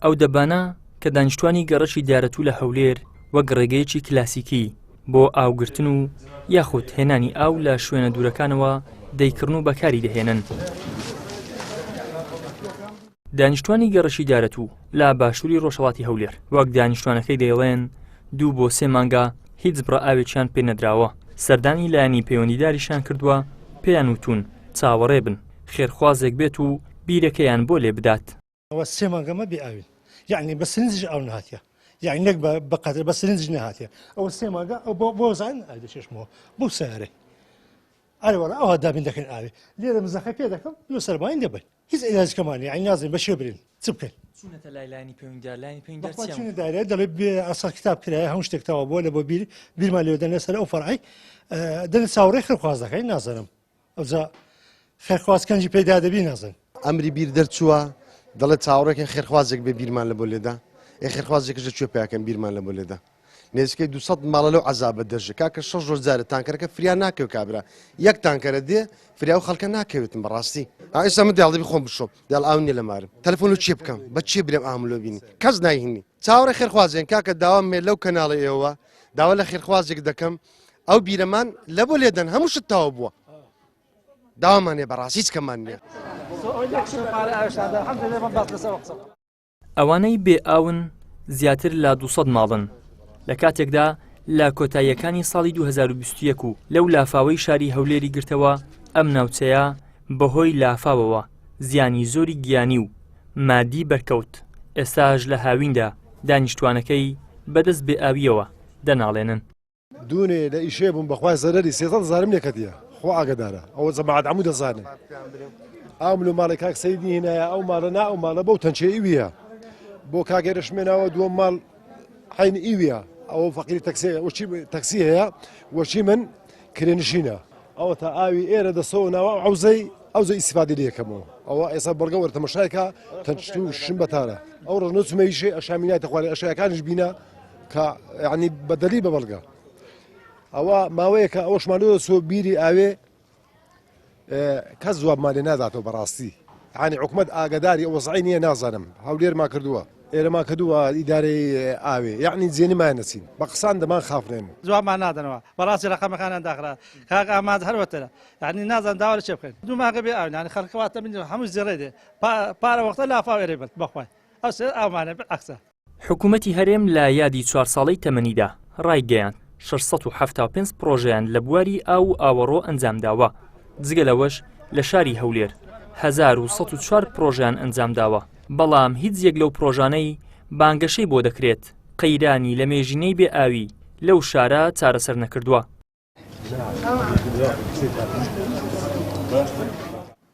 ئەو دەبانە کە دانیشتوانی گەڕەشی دیارەتوو لە هەولێر وەک ڕێگەیەکی کلاسیکی بۆ ئاوگرتن و یاخود هێنانی ئاو لە شوێنە دوورەکانەوە دەیکردن و بەکاری دەهێنن. دانیشتوانی گەڕەشی دیارەتوو لە باشووری ڕۆژهەڵاتی هەولێر وەک دانیشتوانەکەی دەیڵێن 2 بۆ 3 مانگە هیچ بڕە ئاوێکیان پێ نەدراوە. سەردانی لایەنی پەیوەندیداریشان کردووە پێیان وتون چاوەڕێ بن خێرخوازێک بێت و بیرەکەیان بۆ لێ بدات. ئەوە 3 مانگەمە بێ ئاوین یعنی بە سنجش ئاو نهاتیە یعنی نەک بەقەدر بە سنجش نەهاتیە ئەوە 3 مانگە بۆ زان ئاوی دەچێشمەوە بۆ سەیارێ ئەوە ئەوە دابین دەکەن ئاوێ لێرە مزەخە پێ دەکەم لێ سەرباین دەبن هیچ عیلاجکەمانی یعنی نازانین بەشێ برین چ بکەین چونەتە لای لایەنی پەیوەندیدار لایەنی پەیوەندیدار چونە دایرە دەڵێ ئەسا کتاب کرایە هەموو شتێک تەواو بۆ لە بۆ بیرمان لێ دەنێ سەر ئەو فەرعی دەنێ چاوەڕێی خێرخواز دەکەین نازانم ئەوجا خێرخواز کەنجی پێدا دەبی نازانم ئەمری بیر دەرچووە دەڵێ چاوەڕێکن خێرخوازێک بێ بیرمان لە بۆ لێدا خێرخوازێکش کوێ پێیاکەن بیرمان لە بۆ لێدا نێزەکەی 200 ماڵە لەو عەزابە دەژە کاکە 6 ڕۆژ جارە تانکەرەکە فریا ناکەوێت کابرا یەک تانکەرە دێ فریا و خەڵکە ناکەوێتم بەڕاستی ئێستا من دەڵێ خۆم بشۆم دەڵ ئاو نییە لە مارم تەلەفۆن و چێ بکەم بە چێ برێم ئاملۆ بینی کەس نایهێنی چاوەڕێ خێرخوازێن کاکە داوام مێ لەو کەناڵی ئێوە داوا لە خێرخوازێک دەکەم ئەو بیرەمان لە بۆ لێدەن هەموو شت تاوە بووە داوامانێ بەڕاستی هیچ کەمان نییە. ئەوانەی بێ ئاون زیاتر لە 200 ماڵن لە کاتێکدا لە کۆتاییەکانی ساڵی 2021 و لەو لافاوەی شاری هەولێری گرتەوە ئەم ناوچەیە بەهۆی لافاوەوە زیانی زۆری گیانی و مادی بەرکەوت ئێستاژ لە هاویندا دانیشتوانەکەی بەدەست بێ ئاویەوە دەناڵێنن. دوونێ لە ئیشێ بووم بەخوای زەرەری 300 زارم لێکەتیە خۆ ئاگدارە ئەوە جەماعەت هەموو دەزانن ئەو ملو ماڵی کاک سەیدی هێنایە ئەو ماڵە نا ئەو ماڵە بەو تەنچێ ئیویە بۆ کاگەرەشمێناوە دووەم ماڵ حین ئیویە ئەوە فەقیری تەکسی هەیە وەچی من کرێنشینە ئەوە تا ئاوی ئێرە دەسەوە ناوە ئەوزە ئیسیفادی لەکەمەوە ئەوە ئێستا بەڵگە وەرە تەماشایکە تەنچ و شم بەتارە ئەو ڕۆژنە چمەیشێ ئەشامینای تەخوارێ ئەشایەکانیش بینە کە یعنی بەدەلی بە بەڵگە ئەوە ماوەیە کە ئەوەشمانەوە سۆ بیری ئاوێ کەس جوابمان لێ ناداتەوە بەڕاستی یعنی حکومەت ئاگداری وەزعی نییە نازانم هەولێرمان کردووە ئێرەما کردووە ئیدارەی ئاوێ یعنی جێنیمان نەچین بە قسان دەمان خافرێن جوابمان نادەنەوە بەڕاستی ڕقەمەکانیان داخرا کاک ئاماد هەروەتەرە یعنی نازان داوا چێ بکەین 2 مانگە بێ ئاو ینی خەڵکەواتە من هەموو زێڕێ دێ پارە وەختە لافاو ئێرە بێت بەخوای ئەو سێ ئاومانە عەکسە. حکوومەتی هەرێم لە یادی 4 ساڵەی تەمەنیدا ڕایگەیاند 675 پرۆژەیان لە بواری ئاو ئاوەڕۆ ئەنجامداوە جگە لەوەش لە شاری هەولێر 1104 پرۆژیان ئەنجامداوە بەڵام هیچ یەک لەو پرۆژانەی بانگەشەی بۆ دەکرێت قەیرانی لە مێژینەی بێ ئاوی لەو شارە چارەسەر نەکردووە.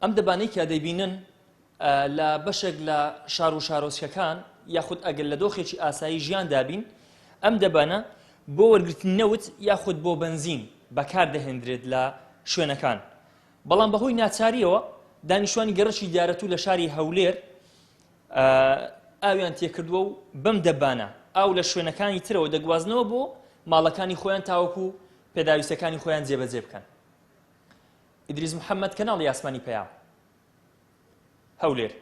ئەم دەبانەی کە دەیبینن لە بەشێک لە شار و شارۆچکەکان یاخود ئەگەر لە دۆخێکی ئاسایی ژیان دابین ئەم دەبانە بۆ وەرگرتن نەوت یاخود بۆ بنزین بەکار دەهێنرێت لە شوێنەکان بەڵام بەهۆی ناچاریەوە دانیشتوانی گەڕەشی دیارەتوو لە شاری هەولێر ئاویان تێکردووە و بەم دەبانە ئاو لە شوێنەکانی ترەوە دەگوازنەوە بۆ ماڵەکانی خۆیان تاوەکو پێداویستەکانی خۆیان جێبەجێ بکەن. ئیدریس محەممەد کەناڵی ئاسمانی پەیام هەولێر.